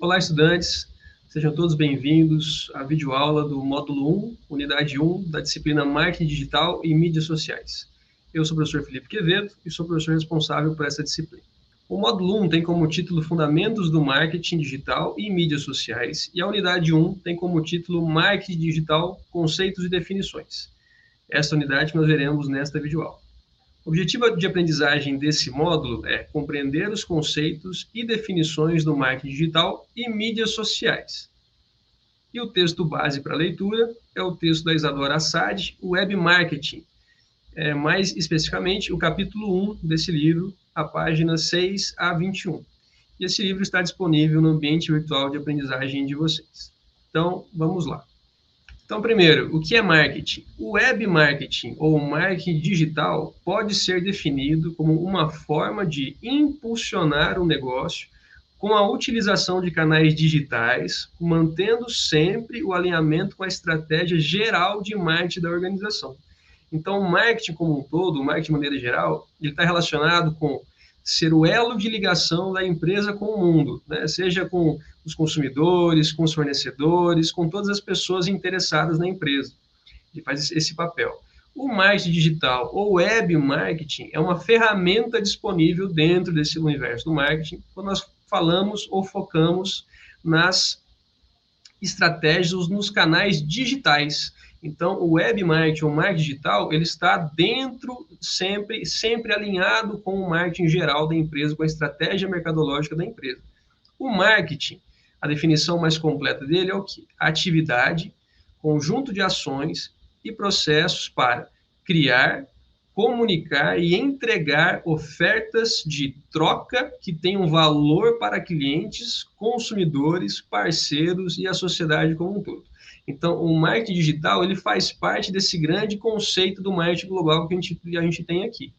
Olá, estudantes. Sejam todos bem-vindos à videoaula do módulo 1, unidade 1, da disciplina Marketing Digital e Mídias Sociais. Eu sou o professor Felipe Quevedo e sou o professor responsável por essa disciplina. O módulo 1 tem como título Fundamentos do Marketing Digital e Mídias Sociais, e a unidade 1 tem como título Marketing Digital, Conceitos e Definições. Esta unidade que nós veremos nesta videoaula. O objetivo de aprendizagem desse módulo é compreender os conceitos e definições do marketing digital e mídias sociais. E o texto base para leitura é o texto da Isadora Assad, Web Marketing, mais especificamente o capítulo 1 desse livro, a página 6 a 21. E esse livro está disponível no ambiente virtual de aprendizagem de vocês. Então, vamos lá. Então, primeiro, o que é marketing? O web marketing ou marketing digital pode ser definido como uma forma de impulsionar o negócio com a utilização de canais digitais, mantendo sempre o alinhamento com a estratégia geral de marketing da organização. Então, o marketing como um todo, o marketing de maneira geral, ele está relacionado com ser o elo de ligação da empresa com o mundo, né? Seja com os consumidores, com os fornecedores, com todas as pessoas interessadas na empresa. Ele faz esse papel. O marketing digital ou web marketing é uma ferramenta disponível dentro desse universo do marketing, quando nós falamos ou focamos nas estratégias, nos canais digitais. Então, o web marketing ou marketing digital, ele está dentro, sempre alinhado com o marketing geral da empresa, com a estratégia mercadológica da empresa. O marketing, a definição mais completa dele é o quê? Atividade, conjunto de ações e processos para criar, comunicar e entregar ofertas de troca que tenham valor para clientes, consumidores, parceiros e a sociedade como um todo. Então, o marketing digital, ele faz parte desse grande conceito do marketing global que a gente tem aqui.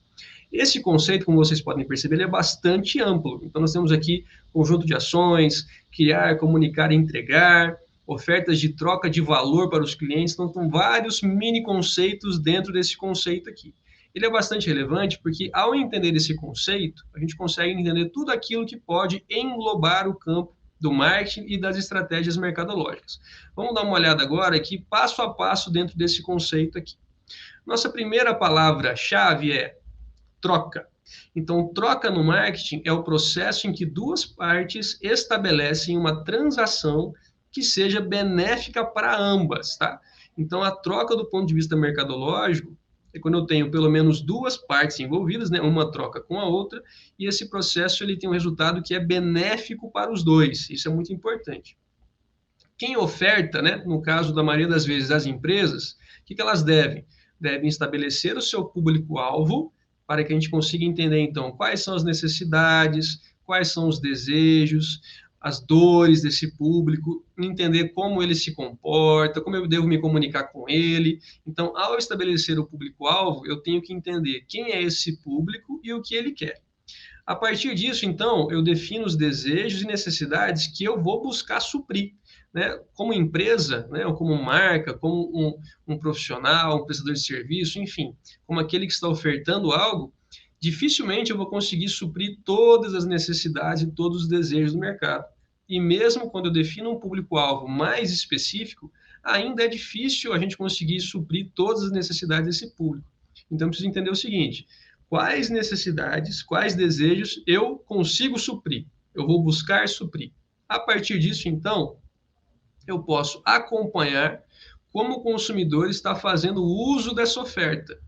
Esse conceito, como vocês podem perceber, ele é bastante amplo. Então, nós temos aqui conjunto de ações, criar, comunicar e entregar, ofertas de troca de valor para os clientes. Então, são vários mini conceitos dentro desse conceito aqui. Ele é bastante relevante porque, ao entender esse conceito, a gente consegue entender tudo aquilo que pode englobar o campo do marketing e das estratégias mercadológicas. Vamos dar uma olhada agora aqui, passo a passo, dentro desse conceito aqui. Nossa primeira palavra-chave é troca. Então, troca no marketing é o processo em que duas partes estabelecem uma transação que seja benéfica para ambas, tá? Então, a troca do ponto de vista mercadológico é quando eu tenho pelo menos duas partes envolvidas, né, uma troca com a outra, e esse processo ele tem um resultado que é benéfico para os dois. Isso é muito importante. Quem oferta, né, no caso da maioria das vezes das empresas, o que elas devem? Devem estabelecer o seu público-alvo para que a gente consiga entender, então, quais são as necessidades, quais são os desejos, as dores desse público, entender como ele se comporta, como eu devo me comunicar com ele. Então, ao estabelecer o público-alvo, eu tenho que entender quem é esse público e o que ele quer. A partir disso, então, eu defino os desejos e necessidades que eu vou buscar suprir, né? Como empresa, né? Ou como marca, como um profissional, um prestador de serviço, enfim, como aquele que está ofertando algo, dificilmente eu vou conseguir suprir todas as necessidades e todos os desejos do mercado. E mesmo quando eu defino um público-alvo mais específico, ainda é difícil a gente conseguir suprir todas as necessidades desse público. Então, eu preciso entender o seguinte: quais necessidades, quais desejos eu consigo suprir? Eu vou buscar suprir. A partir disso, então, eu posso acompanhar como o consumidor está fazendo uso dessa oferta.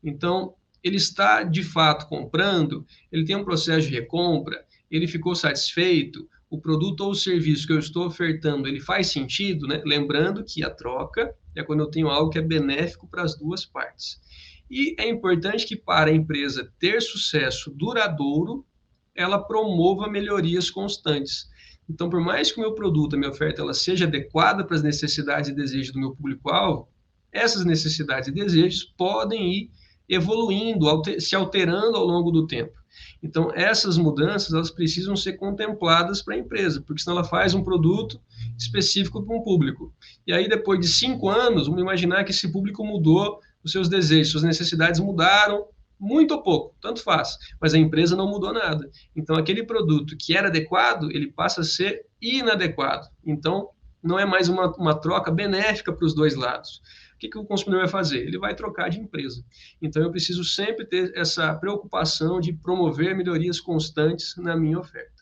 Então, ele está, de fato, comprando, ele tem um processo de recompra, ele ficou satisfeito, o produto ou o serviço que eu estou ofertando, ele faz sentido, né? Lembrando que a troca é quando eu tenho algo que é benéfico para as duas partes. E é importante que, para a empresa ter sucesso duradouro, ela promova melhorias constantes. Então, por mais que o meu produto, a minha oferta, ela seja adequada para as necessidades e desejos do meu público-alvo, essas necessidades e desejos podem ir evoluindo, se alterando ao longo do tempo. Então, essas mudanças, elas precisam ser contempladas para a empresa, porque senão ela faz um produto específico para um público. E aí, depois de 5 anos, vamos imaginar que esse público mudou os seus desejos, suas necessidades mudaram, muito ou pouco, tanto faz, mas a empresa não mudou nada. Então, aquele produto que era adequado, ele passa a ser inadequado. Então, não é mais uma troca benéfica para os dois lados. O que o consumidor vai fazer? Ele vai trocar de empresa. Então, eu preciso sempre ter essa preocupação de promover melhorias constantes na minha oferta.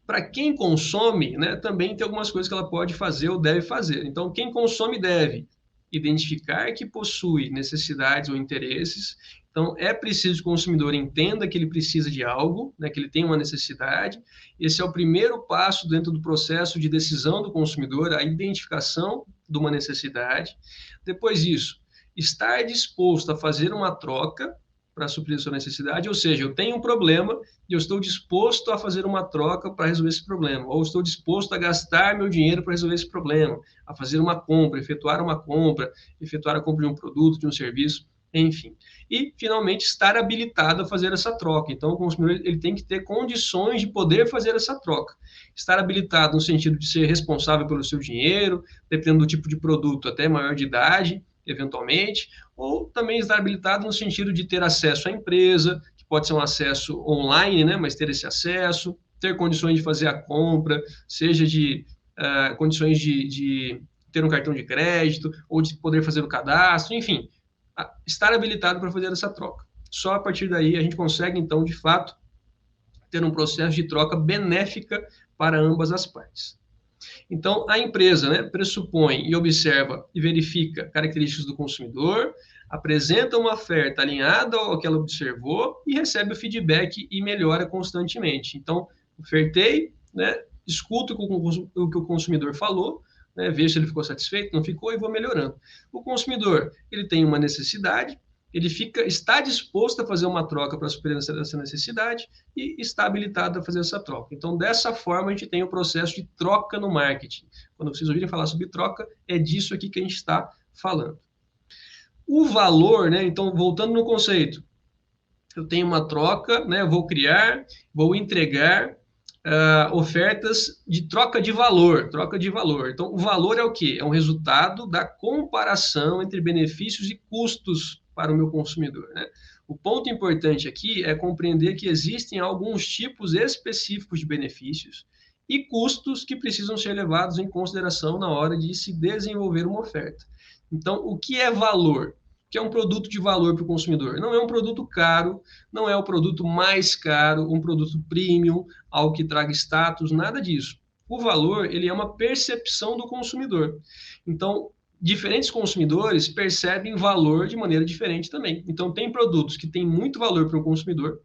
Para quem consome, né, também tem algumas coisas que ela pode fazer ou deve fazer. Então, quem consome deve identificar que possui necessidades ou interesses. Então, é preciso que o consumidor entenda que ele precisa de algo, né, que ele tem uma necessidade. Esse é o primeiro passo dentro do processo de decisão do consumidor, a identificação de uma necessidade. Depois disso, estar disposto a fazer uma troca para suprir a sua necessidade, ou seja, eu tenho um problema e eu estou disposto a fazer uma troca para resolver esse problema, ou estou disposto a gastar meu dinheiro para resolver esse problema, a fazer uma compra, efetuar a compra de um produto, de um serviço, enfim. E, finalmente, estar habilitado a fazer essa troca. Então, o consumidor ele tem que ter condições de poder fazer essa troca. Estar habilitado no sentido de ser responsável pelo seu dinheiro, dependendo do tipo de produto, até maior de idade, eventualmente, ou também estar habilitado no sentido de ter acesso à empresa, que pode ser um acesso online, né, mas ter esse acesso, ter condições de fazer a compra, seja de condições de ter um cartão de crédito, ou de poder fazer o cadastro, enfim, estar habilitado para fazer essa troca. Só a partir daí a gente consegue, então, de fato, ter um processo de troca benéfica para ambas as partes. Então, a empresa, né, pressupõe e observa e verifica características do consumidor, apresenta uma oferta alinhada ao que ela observou e recebe o feedback e melhora constantemente. Então, ofertei, né, escuto o que o consumidor falou, né, vejo se ele ficou satisfeito, não ficou, e vou melhorando. O consumidor, ele tem uma necessidade, ele está disposto a fazer uma troca para suprir essa necessidade e está habilitado a fazer essa troca. Então, dessa forma, a gente tem o processo de troca no marketing. Quando vocês ouvirem falar sobre troca, é disso aqui que a gente está falando. O valor, né? Então, voltando no conceito, eu tenho uma troca, né? Eu vou entregar ofertas de troca de valor. Então, o valor é o quê? É um resultado da comparação entre benefícios e custos para o meu consumidor, né? O ponto importante aqui é compreender que existem alguns tipos específicos de benefícios e custos que precisam ser levados em consideração na hora de se desenvolver uma oferta. Então, o que é valor? Que é um produto de valor para o consumidor. Não é um produto caro, não é o produto mais caro, um produto premium, algo que traga status, nada disso. O valor, ele é uma percepção do consumidor. Então, diferentes consumidores percebem valor de maneira diferente também. Então, tem produtos que têm muito valor para o consumidor,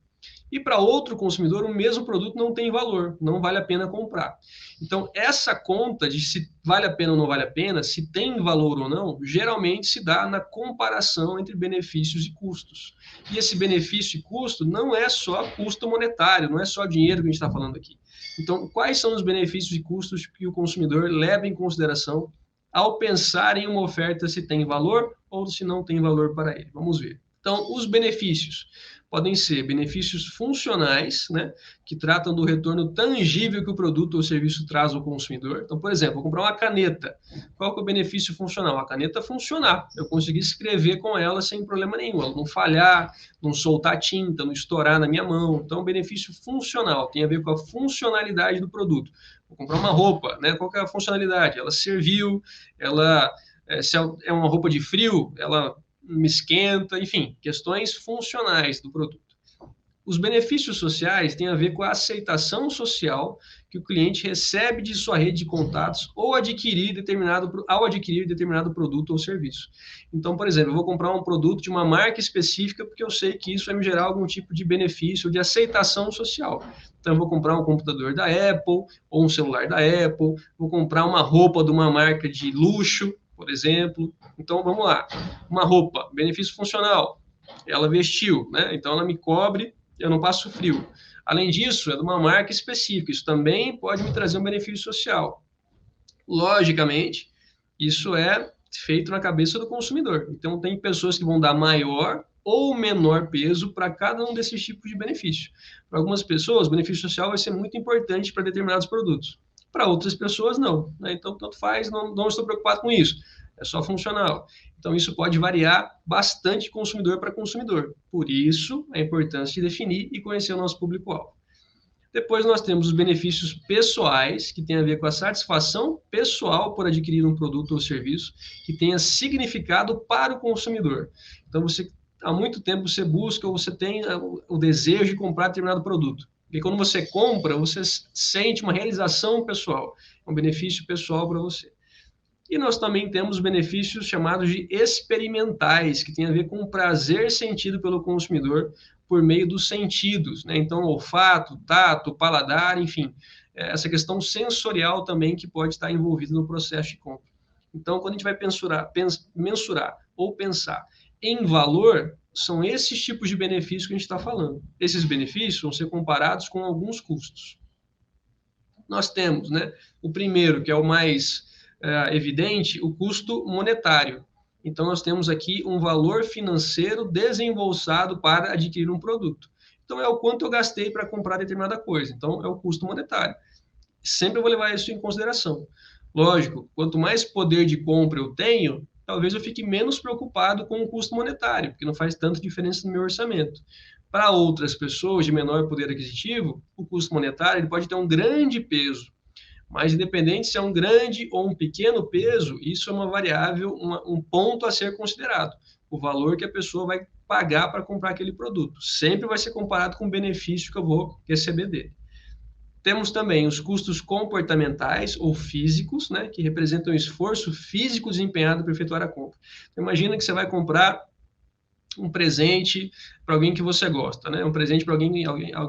e para outro consumidor o mesmo produto não tem valor, não vale a pena comprar. Então, essa conta de se vale a pena ou não vale a pena, se tem valor ou não, geralmente se dá na comparação entre benefícios e custos. E esse benefício e custo não é só custo monetário, não é só dinheiro que a gente está falando aqui. Então, quais são os benefícios e custos que o consumidor leva em consideração ao pensar em uma oferta, se tem valor ou se não tem valor para ele? Vamos ver. Então, os benefícios podem ser benefícios funcionais, né, que tratam do retorno tangível que o produto ou serviço traz ao consumidor. Então, por exemplo, vou comprar uma caneta. Qual que é o benefício funcional? A caneta funcionar. Eu conseguir escrever com ela sem problema nenhum. Ela não falhar, não soltar tinta, não estourar na minha mão. Então, benefício funcional tem a ver com a funcionalidade do produto. Vou comprar uma roupa, né? Qual que é a funcionalidade? Ela serviu, se é uma roupa de frio, ela me esquenta, enfim, questões funcionais do produto. Os benefícios sociais têm a ver com a aceitação social que o cliente recebe de sua rede de contatos ao adquirir determinado produto ou serviço. Então, por exemplo, eu vou comprar um produto de uma marca específica porque eu sei que isso vai me gerar algum tipo de benefício, de aceitação social. Então, eu vou comprar um computador da Apple ou um celular da Apple, vou comprar uma roupa de uma marca de luxo, por exemplo. Então, vamos lá. Uma roupa, benefício funcional. Ela vestiu, né? Então, ela me cobre, eu não passo frio. Além disso, é de uma marca específica. Isso também pode me trazer um benefício social. Logicamente, isso é feito na cabeça do consumidor. Então, tem pessoas que vão dar maior ou menor peso para cada um desses tipos de benefício. Para algumas pessoas, o benefício social vai ser muito importante para determinados produtos. Para outras pessoas, não, né? Então, tanto faz, não estou preocupado com isso. é só funcional. Então, isso pode variar bastante de consumidor para consumidor. Por isso, a importância de definir e conhecer o nosso público-alvo. Depois nós temos os benefícios pessoais, que tem a ver com a satisfação pessoal por adquirir um produto ou serviço que tenha significado para o consumidor. Então, há muito tempo você busca ou você tem o desejo de comprar determinado produto. E quando você compra, você sente uma realização pessoal, um benefício pessoal para você. E nós também temos benefícios chamados de experimentais, que tem a ver com o prazer sentido pelo consumidor por meio dos sentidos, né? Então, olfato, tato, paladar, enfim, essa questão sensorial também que pode estar envolvida no processo de compra. Então, quando a gente vai mensurar ou pensar em valor, são esses tipos de benefícios que a gente está falando. Esses benefícios vão ser comparados com alguns custos. Nós temos, né, o primeiro, que é o mais evidente, o custo monetário. Então, nós temos aqui um valor financeiro desembolsado para adquirir um produto. Então, é o quanto eu gastei para comprar determinada coisa. Então, é o custo monetário. Sempre eu vou levar isso em consideração. Lógico, quanto mais poder de compra eu tenho, talvez eu fique menos preocupado com o custo monetário, porque não faz tanta diferença no meu orçamento. Para outras pessoas de menor poder aquisitivo, o custo monetário ele pode ter um grande peso. Mas, independente se é um grande ou um pequeno peso, isso é uma variável, um ponto a ser considerado. O valor que a pessoa vai pagar para comprar aquele produto. Sempre vai ser comparado com o benefício que eu vou receber dele. Temos também os custos comportamentais ou físicos, né, que representam o esforço físico desempenhado para efetuar a compra. Então, imagina que você vai comprar um presente para alguém que você gosta, né? Um presente para alguém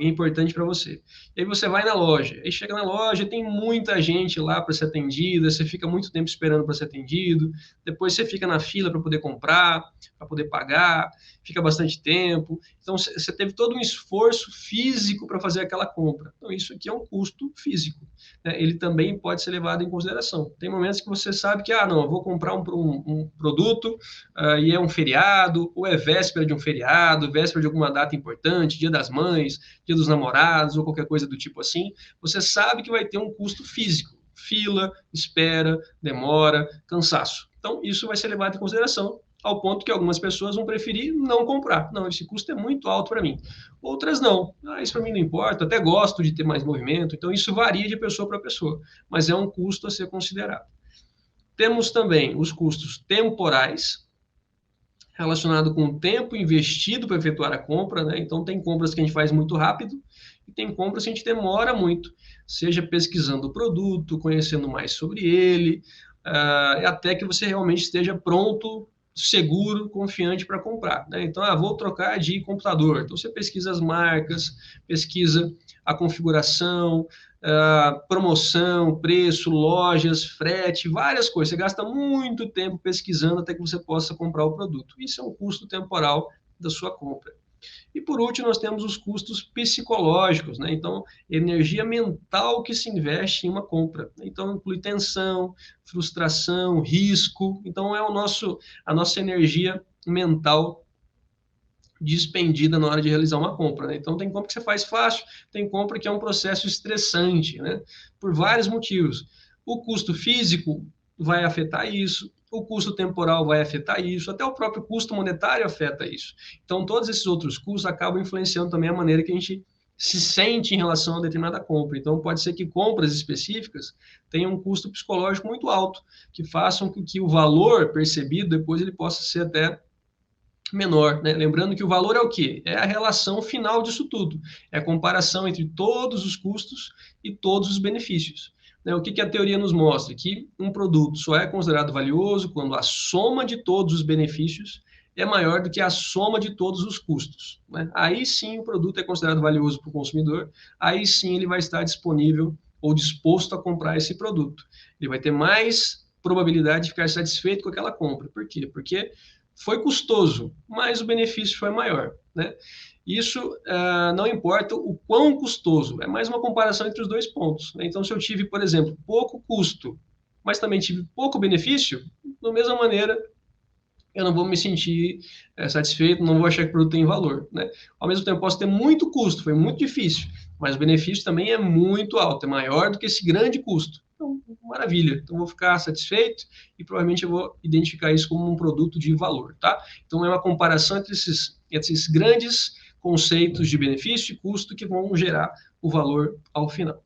importante para você. E aí você vai na loja, aí chega na loja, tem muita gente lá para ser atendida, você fica muito tempo esperando para ser atendido, depois você fica na fila para poder comprar, para poder pagar, fica bastante tempo. Então você teve todo um esforço físico para fazer aquela compra. Então isso aqui é um custo físico, né? Ele também pode ser levado em consideração. Tem momentos que você sabe que, não, eu vou comprar um produto e é um feriado, ou é véspera de um feriado, véspera de alguma data importante, Dia das Mães, Dia dos Namorados, ou qualquer coisa do tipo assim, você sabe que vai ter um custo físico. Fila, espera, demora, cansaço. Então, isso vai ser levado em consideração, ao ponto que algumas pessoas vão preferir não comprar. Não, esse custo é muito alto para mim. Outras não. Isso para mim não importa, até gosto de ter mais movimento. Então, isso varia de pessoa para pessoa, mas é um custo a ser considerado. Temos também os custos temporais, relacionado com o tempo investido para efetuar a compra, né? Então, tem compras que a gente faz muito rápido e tem compras que a gente demora muito, seja pesquisando o produto, conhecendo mais sobre ele, até que você realmente esteja pronto, seguro, confiante para comprar, né? Então, vou trocar de computador. Então, você pesquisa as marcas, pesquisa a configuração, promoção, preço, lojas, frete, várias coisas. Você gasta muito tempo pesquisando até que você possa comprar o produto. Isso é um custo temporal da sua compra. E por último, nós temos os custos psicológicos, né? Então, energia mental que se investe em uma compra. Então, inclui tensão, frustração, risco. Então, é a nossa energia mental despendida na hora de realizar uma compra, né? Então, tem compra que você faz fácil, tem compra que é um processo estressante, né? Por vários motivos. O custo físico vai afetar isso, o custo temporal vai afetar isso, até o próprio custo monetário afeta isso. Então, todos esses outros custos acabam influenciando também a maneira que a gente se sente em relação a determinada compra. Então, pode ser que compras específicas tenham um custo psicológico muito alto, que façam com que o valor percebido depois ele possa ser até menor, né? Lembrando que o valor é o quê? É a relação final disso tudo. É a comparação entre todos os custos e todos os benefícios. O que a teoria nos mostra? Que um produto só é considerado valioso quando a soma de todos os benefícios é maior do que a soma de todos os custos, né? Aí sim o produto é considerado valioso para o consumidor, aí sim ele vai estar disponível ou disposto a comprar esse produto. Ele vai ter mais probabilidade de ficar satisfeito com aquela compra. Por quê? Porque foi custoso, mas o benefício foi maior, né? Isso não importa o quão custoso, é mais uma comparação entre os dois pontos, né? Então, se eu tive, por exemplo, pouco custo, mas também tive pouco benefício, da mesma maneira, eu não vou me sentir satisfeito, não vou achar que o produto tem valor, né? Ao mesmo tempo, posso ter muito custo, foi muito difícil, mas o benefício também é muito alto, é maior do que esse grande custo. Então, maravilha. Então, eu vou ficar satisfeito e provavelmente eu vou identificar isso como um produto de valor, tá? Então, é uma comparação entre esses grandes conceitos de benefício e custo que vão gerar o valor ao final.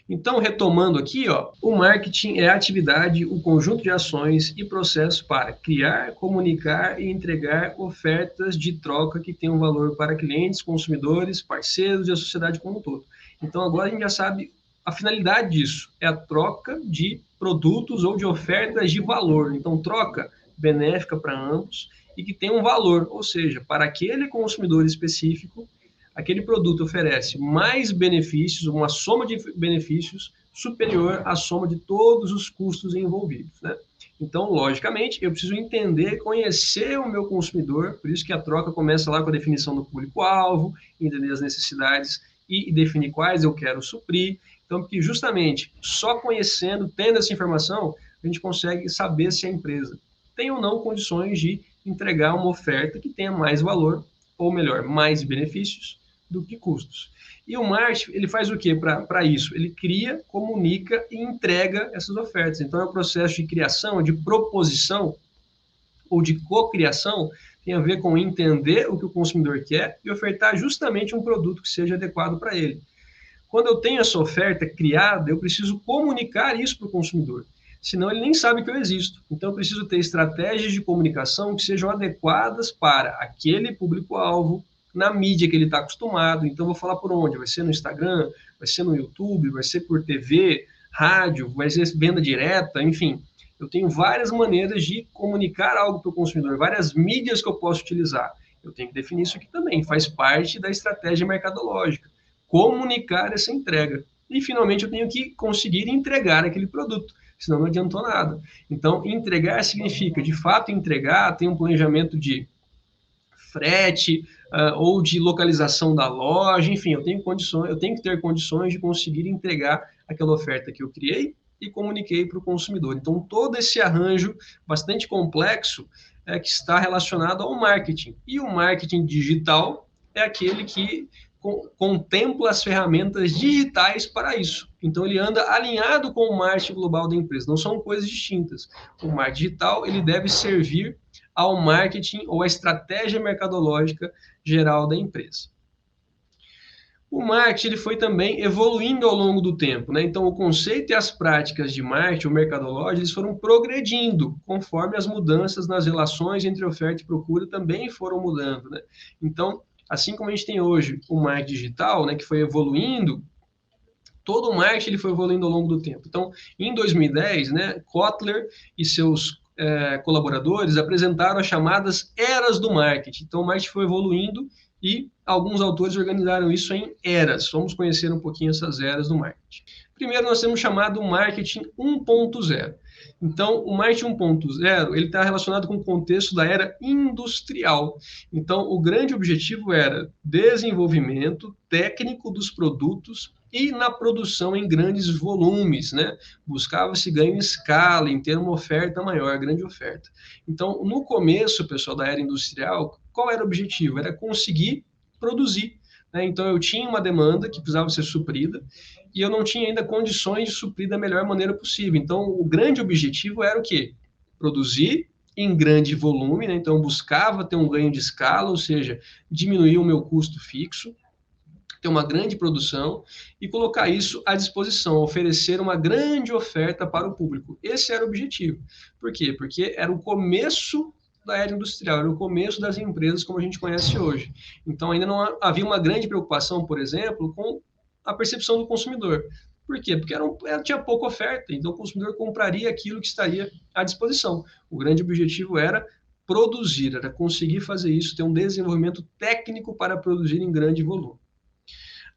Então, retomando aqui, ó, o marketing é a atividade, o conjunto de ações e processos para criar, comunicar e entregar ofertas de troca que tenham valor para clientes, consumidores, parceiros e a sociedade como um todo. Então, agora a gente já sabe a finalidade disso, é a troca de produtos ou de ofertas de valor. Então, troca benéfica para ambos e que tem um valor, ou seja, para aquele consumidor específico, aquele produto oferece mais benefícios, uma soma de benefícios superior à soma de todos os custos envolvidos, né? Então, logicamente, eu preciso entender, conhecer o meu consumidor, por isso que a troca começa lá com a definição do público-alvo, entender as necessidades e definir quais eu quero suprir. Então, porque justamente só conhecendo, tendo essa informação, a gente consegue saber se a empresa tem ou não condições de entregar uma oferta que tenha mais valor, ou melhor, mais benefícios do que custos. E o marketing, ele faz o que para isso? Ele cria, comunica e entrega essas ofertas. Então, é um processo de criação, de proposição ou de cocriação, tem a ver com entender o que o consumidor quer e ofertar justamente um produto que seja adequado para ele. Quando eu tenho essa oferta criada, eu preciso comunicar isso para o consumidor. Senão ele nem sabe que eu existo. Então eu preciso ter estratégias de comunicação que sejam adequadas para aquele público-alvo, na mídia que ele está acostumado. Então eu vou falar por onde? Vai ser no Instagram, vai ser no YouTube, vai ser por TV, rádio, vai ser venda direta, enfim. Eu tenho várias maneiras de comunicar algo para o consumidor, várias mídias que eu posso utilizar. Eu tenho que definir isso aqui também, faz parte da estratégia mercadológica. Comunicar essa entrega. E, finalmente, eu tenho que conseguir entregar aquele produto, senão não adiantou nada. Então, entregar significa, de fato, entregar, tem um planejamento de frete ou de localização da loja, enfim, eu tenho que ter condições de conseguir entregar aquela oferta que eu criei e comuniquei para o consumidor. Então, todo esse arranjo bastante complexo que está relacionado ao marketing. E o marketing digital é aquele que contempla as ferramentas digitais para isso. Então, ele anda alinhado com o marketing global da empresa. Não são coisas distintas. O marketing digital ele deve servir ao marketing ou à estratégia mercadológica geral da empresa. O marketing ele foi também evoluindo ao longo do tempo, né? Então, o conceito e as práticas de marketing ou mercadológica eles foram progredindo conforme as mudanças nas relações entre oferta e procura também foram mudando, né? Então, assim como a gente tem hoje o marketing digital, né, que foi evoluindo, todo o marketing ele foi evoluindo ao longo do tempo. Então, em 2010, né, Kotler e seus colaboradores apresentaram as chamadas eras do marketing. Então, o marketing foi evoluindo e alguns autores organizaram isso em eras. Vamos conhecer um pouquinho essas eras do marketing. Primeiro, nós temos o chamado marketing 1.0. Então, o marketing 1.0 ele está relacionado com o contexto da era industrial. Então, o grande objetivo era desenvolvimento técnico dos produtos e na produção em grandes volumes, né? Buscava-se ganho em escala, em ter uma oferta maior, grande oferta. Então, no começo, pessoal, da era industrial, qual era o objetivo? Era conseguir produzir. Né? Então, eu tinha uma demanda que precisava ser suprida e eu não tinha ainda condições de suprir da melhor maneira possível. Então, o grande objetivo era o quê? Produzir em grande volume, né? Então, eu buscava ter um ganho de escala, ou seja, diminuir o meu custo fixo, ter uma grande produção e colocar isso à disposição, oferecer uma grande oferta para o público. Esse era o objetivo. Por quê? Porque era o começo da era industrial, era o começo das empresas como a gente conhece hoje. Então, ainda não havia uma grande preocupação, por exemplo, com a percepção do consumidor. Por quê? Porque tinha pouca oferta, então o consumidor compraria aquilo que estaria à disposição. O grande objetivo era produzir, era conseguir fazer isso, ter um desenvolvimento técnico para produzir em grande volume.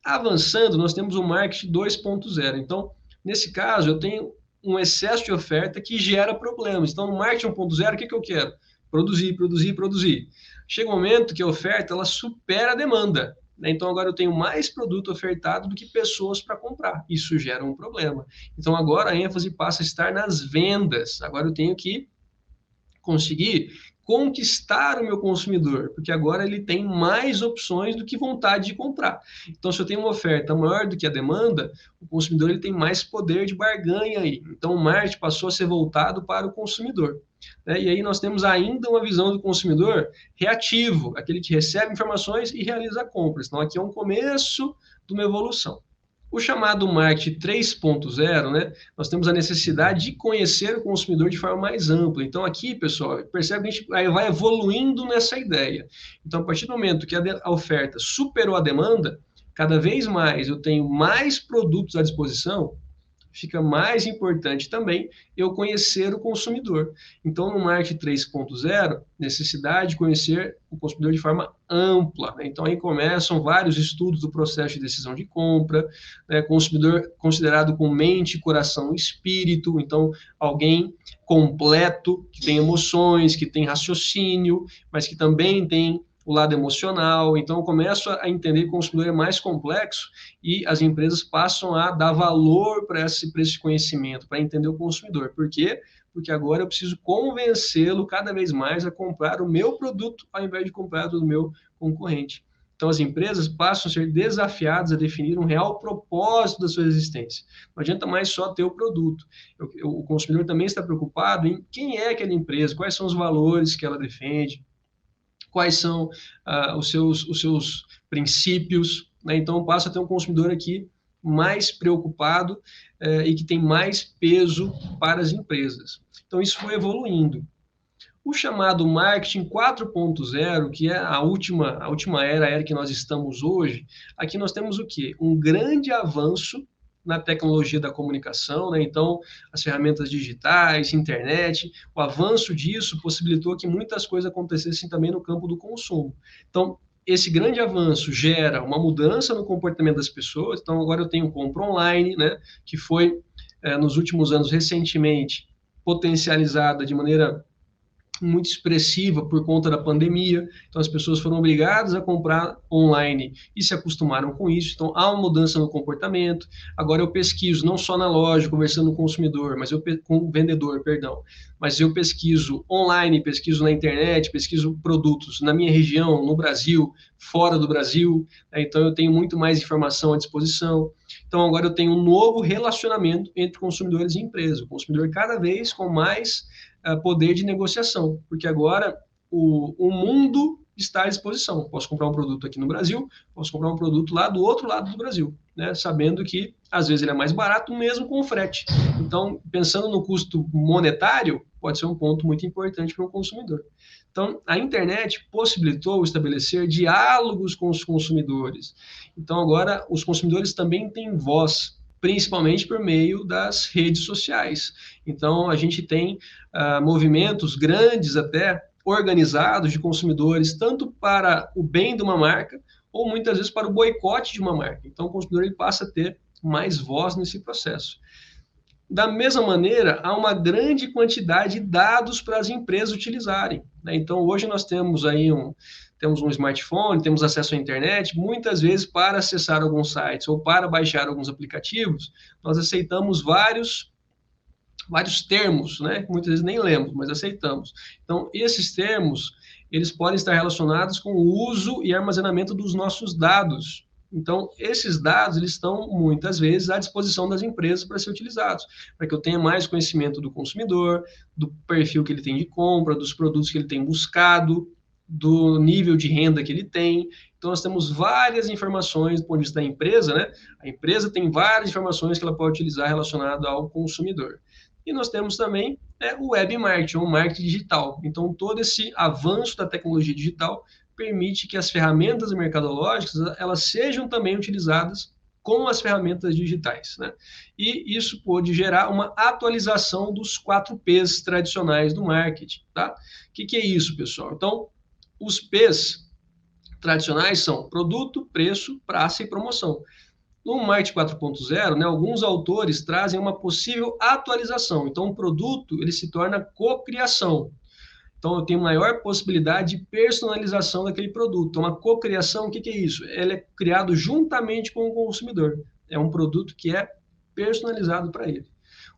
Avançando, nós temos o marketing 2.0. Então, nesse caso, eu tenho um excesso de oferta que gera problemas. Então, no marketing 1.0, o que eu quero? Produzir, produzir, produzir. Chega um momento que a oferta ela supera a demanda. Né? Então, agora eu tenho mais produto ofertado do que pessoas para comprar. Isso gera um problema. Então, agora a ênfase passa a estar nas vendas. Agora eu tenho que conseguir conquistar o meu consumidor, porque agora ele tem mais opções do que vontade de comprar. Então, se eu tenho uma oferta maior do que a demanda, o consumidor ele tem mais poder de barganha aí. Então, o marketing passou a ser voltado para o consumidor. Né? E aí nós temos ainda uma visão do consumidor reativo, aquele que recebe informações e realiza compras. Então, aqui é um começo de uma evolução. O chamado marketing 3.0, né, nós temos a necessidade de conhecer o consumidor de forma mais ampla. Então, aqui, pessoal, percebe que a gente vai evoluindo nessa ideia. Então, a partir do momento que a oferta superou a demanda, cada vez mais eu tenho mais produtos à disposição, fica mais importante também eu conhecer o consumidor. Então, no marketing 3.0, necessidade de conhecer o consumidor de forma ampla. Né? Então, aí começam vários estudos do processo de decisão de compra, né? Consumidor considerado com mente, coração e espírito. Então, alguém completo, que tem emoções, que tem raciocínio, mas que também tem o lado emocional. Então, eu começo a entender que o consumidor é mais complexo e as empresas passam a dar valor para esse conhecimento, para entender o consumidor. Por quê? Porque agora eu preciso convencê-lo cada vez mais a comprar o meu produto ao invés de comprar do meu concorrente. Então, as empresas passam a ser desafiadas a definir um real propósito da sua existência. Não adianta mais só ter o produto. O consumidor também está preocupado em quem é aquela empresa, quais são os valores que ela defende, quais são os seus princípios, né? Então passa a ter um consumidor aqui mais preocupado e que tem mais peso para as empresas. Então isso foi evoluindo. O chamado marketing 4.0, que é a última era que nós estamos hoje, aqui nós temos o quê? Um grande avanço na tecnologia da comunicação, né? Então, as ferramentas digitais, internet, o avanço disso possibilitou que muitas coisas acontecessem também no campo do consumo. Então, esse grande avanço gera uma mudança no comportamento das pessoas. Então, agora eu tenho compra online, né? Que foi, nos últimos anos, recentemente, potencializada de maneira muito expressiva por conta da pandemia. Então, as pessoas foram obrigadas a comprar online e se acostumaram com isso. Então, há uma mudança no comportamento. Agora, eu pesquiso não só na loja, conversando com o consumidor, com o vendedor, perdão, mas eu pesquiso online, pesquiso na internet, pesquiso produtos na minha região, no Brasil, fora do Brasil. Então, eu tenho muito mais informação à disposição. Então, agora eu tenho um novo relacionamento entre consumidores e empresas. O consumidor cada vez com mais poder de negociação, porque agora o mundo está à disposição. Posso comprar um produto aqui no Brasil, posso comprar um produto lá do outro lado do Brasil, né? Sabendo que às vezes ele é mais barato mesmo com frete. Então, pensando no custo monetário, pode ser um ponto muito importante para o consumidor. Então, a internet possibilitou estabelecer diálogos com os consumidores. Então, agora os consumidores também têm voz, principalmente por meio das redes sociais. Então, a gente tem movimentos grandes até, organizados de consumidores, tanto para o bem de uma marca, ou muitas vezes para o boicote de uma marca. Então, o consumidor ele passa a ter mais voz nesse processo. Da mesma maneira, há uma grande quantidade de dados para as empresas utilizarem, né? Então, hoje nós temos aí temos um smartphone, temos acesso à internet, muitas vezes para acessar alguns sites ou para baixar alguns aplicativos, nós aceitamos vários termos, né? Muitas vezes nem lemos, mas aceitamos. Então, esses termos, eles podem estar relacionados com o uso e armazenamento dos nossos dados. Então, esses dados, eles estão, muitas vezes, à disposição das empresas para ser utilizados, para que eu tenha mais conhecimento do consumidor, do perfil que ele tem de compra, dos produtos que ele tem buscado, do nível de renda que ele tem. Então, nós temos várias informações do ponto de vista da empresa, né? A empresa tem várias informações que ela pode utilizar relacionado ao consumidor. E nós temos também o web marketing, ou marketing digital. Então, todo esse avanço da tecnologia digital permite que as ferramentas mercadológicas elas sejam também utilizadas com as ferramentas digitais, né? E isso pode gerar uma atualização dos 4 P's tradicionais do marketing, tá? O que é isso, pessoal? Então, os P's tradicionais são produto, preço, praça e promoção. No marketing 4.0, né, alguns autores trazem uma possível atualização. Então, o produto ele se torna cocriação. Então, eu tenho maior possibilidade de personalização daquele produto. Então, uma cocriação, o que é isso? Ele é criado juntamente com o consumidor. É um produto que é personalizado para ele.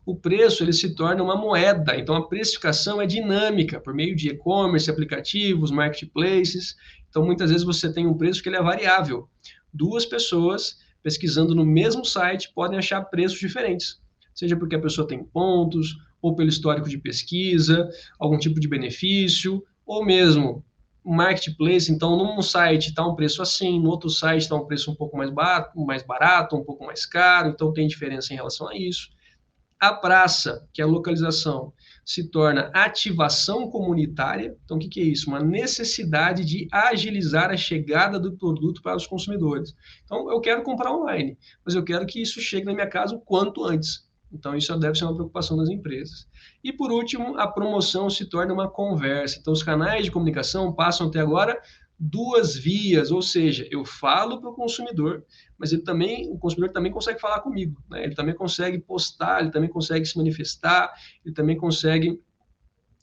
o preço ele se torna uma moeda, então a precificação é dinâmica, por meio de e-commerce, aplicativos, marketplaces. Então, muitas vezes você tem um preço que ele é variável. Duas pessoas pesquisando no mesmo site podem achar preços diferentes, seja porque a pessoa tem pontos, ou pelo histórico de pesquisa, algum tipo de benefício, ou mesmo marketplace. Então, num site está um preço assim, no outro site está um preço um pouco mais barato, um pouco mais caro, então tem diferença em relação a isso. A praça, que é a localização, se torna ativação comunitária. Então, o que é isso? Uma necessidade de agilizar a chegada do produto para os consumidores. Então, eu quero comprar online, mas eu quero que isso chegue na minha casa o quanto antes. Então, isso deve ser uma preocupação das empresas. E, por último, a promoção se torna uma conversa. Então, os canais de comunicação passam até agora duas vias, ou seja, eu falo para o consumidor, mas o consumidor também consegue falar comigo, né? Ele também consegue postar, ele também consegue se manifestar, ele também consegue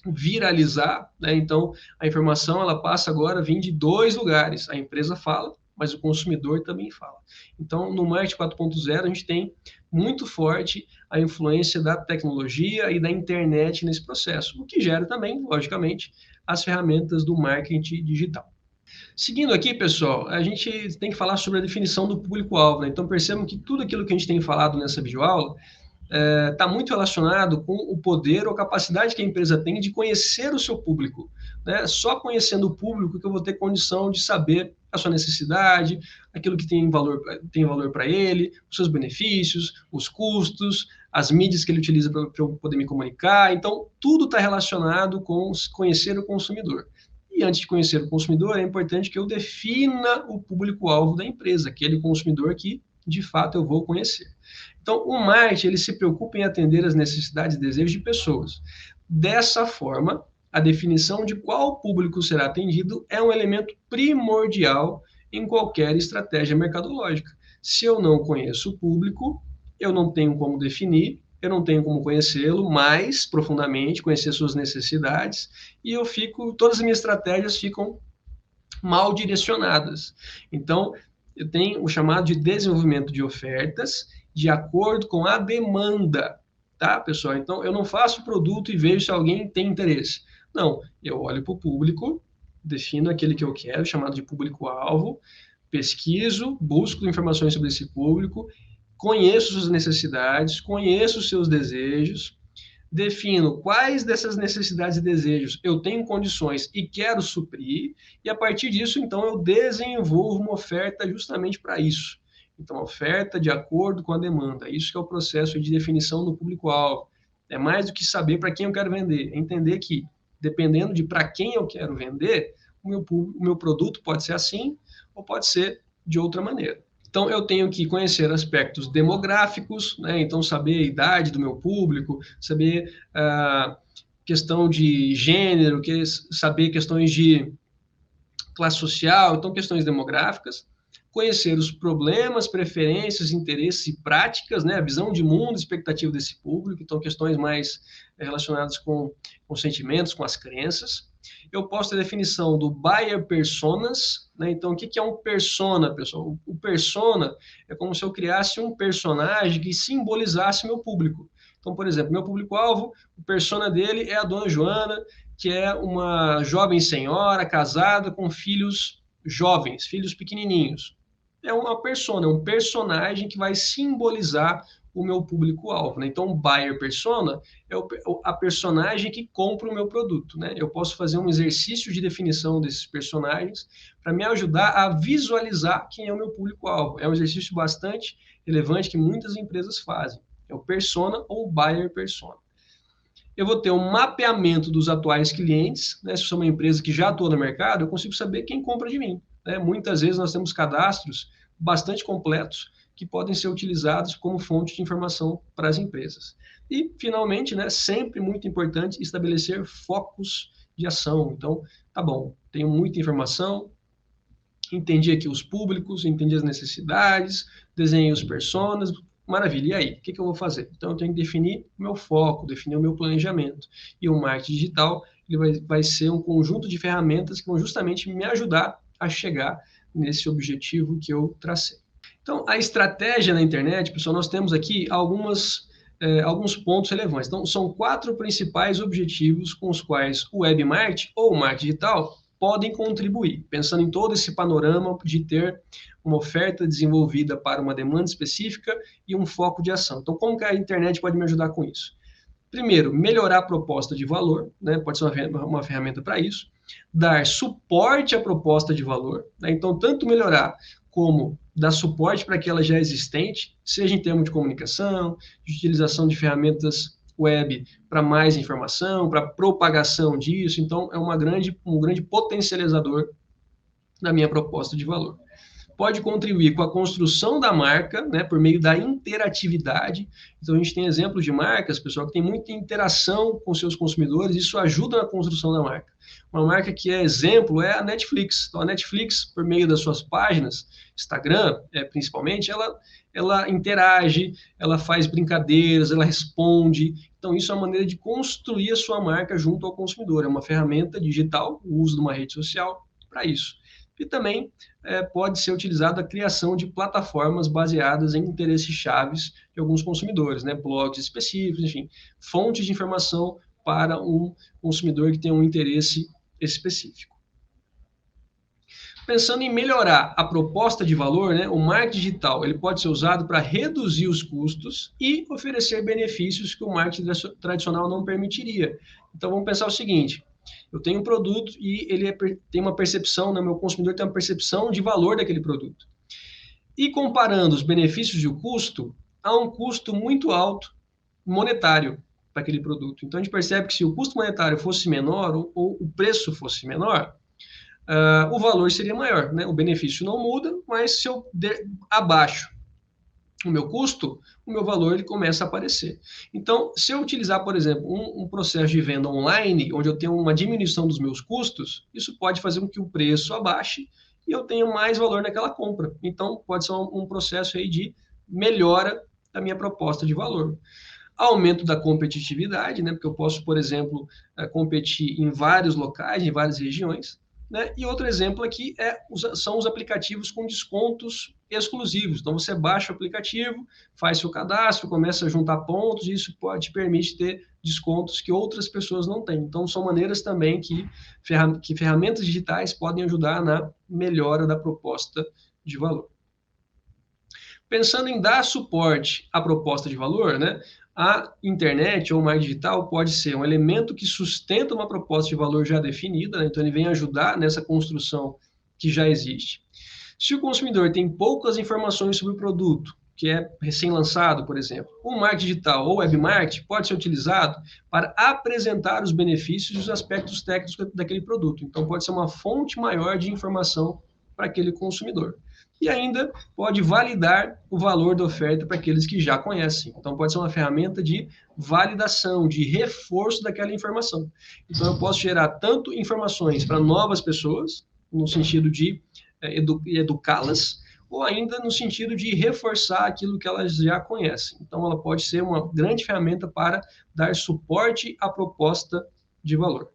viralizar, né? Então, a informação ela passa agora a vir de dois lugares. A empresa fala, mas o consumidor também fala. Então, no Marketing 4.0, a gente tem muito forte a influência da tecnologia e da internet nesse processo, o que gera também, logicamente, as ferramentas do marketing digital. Seguindo aqui, pessoal, a gente tem que falar sobre a definição do público-alvo, né? Então, percebam que tudo aquilo que a gente tem falado nessa videoaula está muito relacionado com o poder ou capacidade que a empresa tem de conhecer o seu público, né? Só conhecendo o público que eu vou ter condição de saber a sua necessidade, aquilo que tem valor para ele, os seus benefícios, os custos, as mídias que ele utiliza para eu poder me comunicar. Então, tudo está relacionado com conhecer o consumidor. E antes de conhecer o consumidor, é importante que eu defina o público-alvo da empresa, aquele consumidor que, de fato, eu vou conhecer. Então, o marketing ele se preocupa em atender as necessidades e desejos de pessoas. Dessa forma, a definição de qual público será atendido é um elemento primordial em qualquer estratégia mercadológica. Se eu não conheço o público, eu não tenho como definir, eu não tenho como conhecê-lo mais profundamente, conhecer suas necessidades, e todas as minhas estratégias ficam mal direcionadas. Então, eu tenho o chamado de desenvolvimento de ofertas de acordo com a demanda, tá, pessoal? Então, eu não faço produto e vejo se alguém tem interesse. Não, eu olho para o público, defino aquele que eu quero, chamado de público-alvo, pesquiso, busco informações sobre esse público, conheço suas necessidades, conheço os seus desejos, defino quais dessas necessidades e desejos eu tenho condições e quero suprir, e a partir disso, então, eu desenvolvo uma oferta justamente para isso. Então, a oferta de acordo com a demanda. Isso que é o processo de definição do público-alvo. É mais do que saber para quem eu quero vender, é entender que, dependendo de para quem eu quero vender, o meu produto pode ser assim ou pode ser de outra maneira. Então, eu tenho que conhecer aspectos demográficos, né? Então, saber a idade do meu público, saber a questão de gênero, saber questões de classe social, então, questões demográficas. Conhecer os problemas, preferências, interesses e práticas, né? A visão de mundo, expectativa desse público, então, questões mais relacionadas com sentimentos, com as crenças. Eu posso ter a definição do buyer personas, né? Então, o que é um persona, pessoal? O persona é como se eu criasse um personagem que simbolizasse meu público. Então, por exemplo, meu público-alvo, o persona dele é a dona Joana, que é uma jovem senhora casada com filhos jovens, filhos pequenininhos. É uma persona, é um personagem que vai simbolizar o meu público-alvo, né? Então, o buyer persona é a personagem que compra o meu produto, né? Eu posso fazer um exercício de definição desses personagens para me ajudar a visualizar quem é o meu público-alvo. É um exercício bastante relevante que muitas empresas fazem. É o persona ou buyer persona. Eu vou ter um mapeamento dos atuais clientes, né? Se eu sou uma empresa que já atua no mercado, eu consigo saber quem compra de mim, né? Muitas vezes nós temos cadastros bastante completos que podem ser utilizados como fonte de informação para as empresas. E, finalmente, né, sempre muito importante estabelecer focos de ação. Então, tá bom, tenho muita informação, entendi aqui os públicos, entendi as necessidades, desenhei os personas, maravilha, e aí? O que eu vou fazer? Então, eu tenho que definir o meu foco, definir o meu planejamento. E o marketing digital ele vai ser um conjunto de ferramentas que vão justamente me ajudar a chegar nesse objetivo que eu tracei. Então, a estratégia na internet, pessoal, nós temos aqui algumas alguns pontos relevantes. Então, são 4 principais objetivos com os quais o web marketing ou o marketing digital podem contribuir, pensando em todo esse panorama de ter uma oferta desenvolvida para uma demanda específica e um foco de ação. Então, como que a internet pode me ajudar com isso? Primeiro, melhorar a proposta de valor, né? Pode ser uma ferramenta para isso. Dar suporte à proposta de valor, né? Então, tanto melhorar como dar suporte para aquela já existente, seja em termos de comunicação, de utilização de ferramentas web para mais informação, para propagação disso. Então, é um grande potencializador da minha proposta de valor. Pode contribuir com a construção da marca, né, por meio da interatividade. Então, a gente tem exemplos de marcas, pessoal, que tem muita interação com seus consumidores, isso ajuda na construção da marca. Uma marca que é exemplo é a Netflix. Então, a Netflix, por meio das suas páginas, Instagram, principalmente, ela interage, ela faz brincadeiras, ela responde. Então, isso é uma maneira de construir a sua marca junto ao consumidor. É uma ferramenta digital, o uso de uma rede social para isso. E também pode ser utilizada a criação de plataformas baseadas em interesses chaves de alguns consumidores, né? Blogs específicos, enfim, fontes de informação para um consumidor que tem um interesse específico. Pensando em melhorar a proposta de valor, né, o marketing digital ele pode ser usado para reduzir os custos e oferecer benefícios que o marketing tradicional não permitiria. Então, vamos pensar o seguinte: eu tenho um produto e ele tem uma percepção, né, meu consumidor tem uma percepção de valor daquele produto. E comparando os benefícios e o custo, há um custo muito alto monetário para aquele produto. Então, a gente percebe que se o custo monetário fosse menor ou o preço fosse menor, o valor seria maior, né? O benefício não muda, mas se eu abaixo o meu custo, o meu valor ele começa a aparecer. Então, se eu utilizar, por exemplo, um processo de venda online, onde eu tenho uma diminuição dos meus custos, isso pode fazer com que o preço abaixe e eu tenha mais valor naquela compra. Então, pode ser um processo aí de melhora da minha proposta de valor. Aumento da competitividade, né? Porque eu posso, por exemplo, competir em vários locais, em várias regiões. Né? E outro exemplo aqui são os aplicativos com descontos exclusivos. Então, você baixa o aplicativo, faz seu cadastro, começa a juntar pontos, e isso te permite ter descontos que outras pessoas não têm. Então, são maneiras também que ferramentas digitais podem ajudar na melhora da proposta de valor. Pensando em dar suporte à proposta de valor, né? A internet ou o marketing digital pode ser um elemento que sustenta uma proposta de valor já definida, né? Então ele vem ajudar nessa construção que já existe. Se o consumidor tem poucas informações sobre o produto, que é recém-lançado, por exemplo, o marketing digital ou web marketing pode ser utilizado para apresentar os benefícios e os aspectos técnicos daquele produto. Então pode ser uma fonte maior de informação para aquele consumidor. E ainda pode validar o valor da oferta para aqueles que já conhecem. Então, pode ser uma ferramenta de validação, de reforço daquela informação. Então, eu posso gerar tanto informações para novas pessoas, no sentido de educá-las, ou ainda no sentido de reforçar aquilo que elas já conhecem. Então, ela pode ser uma grande ferramenta para dar suporte à proposta de valor.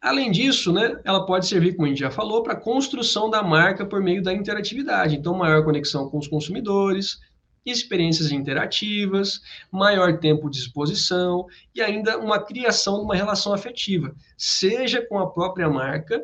Além disso, né, ela pode servir, como a gente já falou, para a construção da marca por meio da interatividade. Então, maior conexão com os consumidores, experiências interativas, maior tempo de exposição e ainda uma criação de uma relação afetiva, seja com a própria marca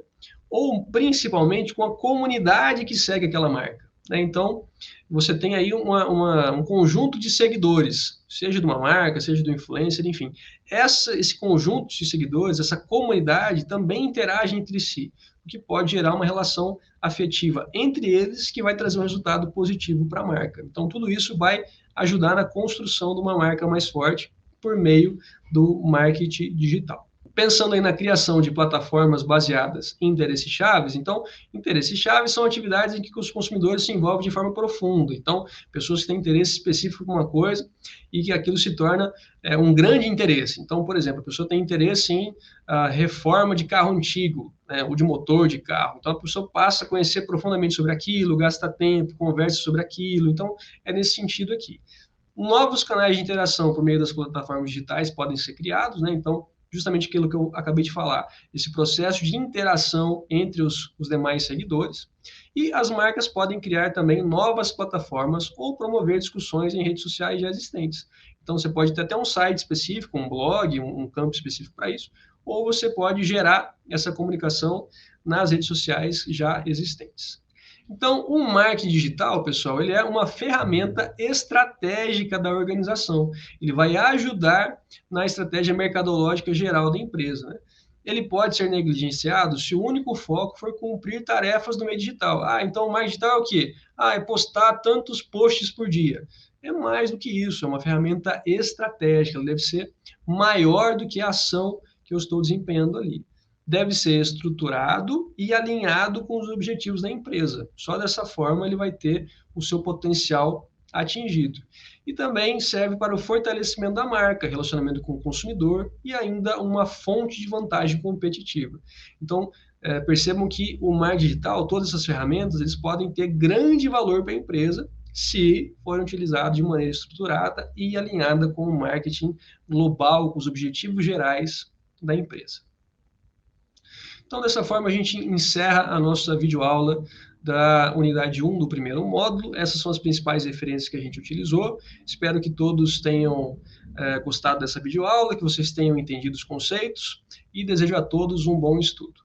ou principalmente com a comunidade que segue aquela marca. Né? Então, você tem aí um conjunto de seguidores, seja de uma marca, seja do influencer, enfim. Esse conjunto de seguidores, essa comunidade também interage entre si, o que pode gerar uma relação afetiva entre eles que vai trazer um resultado positivo para a marca. Então, tudo isso vai ajudar na construção de uma marca mais forte por meio do marketing digital. Pensando aí na criação de plataformas baseadas em interesses chaves, então, interesses chaves são atividades em que os consumidores se envolvem de forma profunda. Então, pessoas que têm interesse específico em uma coisa e que aquilo se torna um grande interesse. Então, por exemplo, a pessoa tem interesse em reforma de carro antigo, né, ou de motor de carro. Então, a pessoa passa a conhecer profundamente sobre aquilo, gasta tempo, conversa sobre aquilo. Então, é nesse sentido aqui. Novos canais de interação por meio das plataformas digitais podem ser criados, né? Então, justamente aquilo que eu acabei de falar, esse processo de interação entre os demais seguidores. E as marcas podem criar também novas plataformas ou promover discussões em redes sociais já existentes. Então, você pode ter até um site específico, um blog, um campo específico para isso, ou você pode gerar essa comunicação nas redes sociais já existentes. Então, o marketing digital, pessoal, ele é uma ferramenta estratégica da organização. Ele vai ajudar na estratégia mercadológica geral da empresa, né? Ele pode ser negligenciado se o único foco for cumprir tarefas do meio digital. Então o marketing digital é o quê? É postar tantos posts por dia. É mais do que isso, é uma ferramenta estratégica, ela deve ser maior do que a ação que eu estou desempenhando ali. Deve ser estruturado e alinhado com os objetivos da empresa. Só dessa forma ele vai ter o seu potencial atingido. E também serve para o fortalecimento da marca, relacionamento com o consumidor e ainda uma fonte de vantagem competitiva. Então, percebam que o marketing digital, todas essas ferramentas, eles podem ter grande valor para a empresa se forem utilizados de maneira estruturada e alinhada com o marketing global, com os objetivos gerais da empresa. Então, dessa forma, a gente encerra a nossa videoaula da unidade 1 do primeiro módulo. Essas são as principais referências que a gente utilizou. Espero que todos tenham gostado dessa videoaula, que vocês tenham entendido os conceitos e desejo a todos um bom estudo.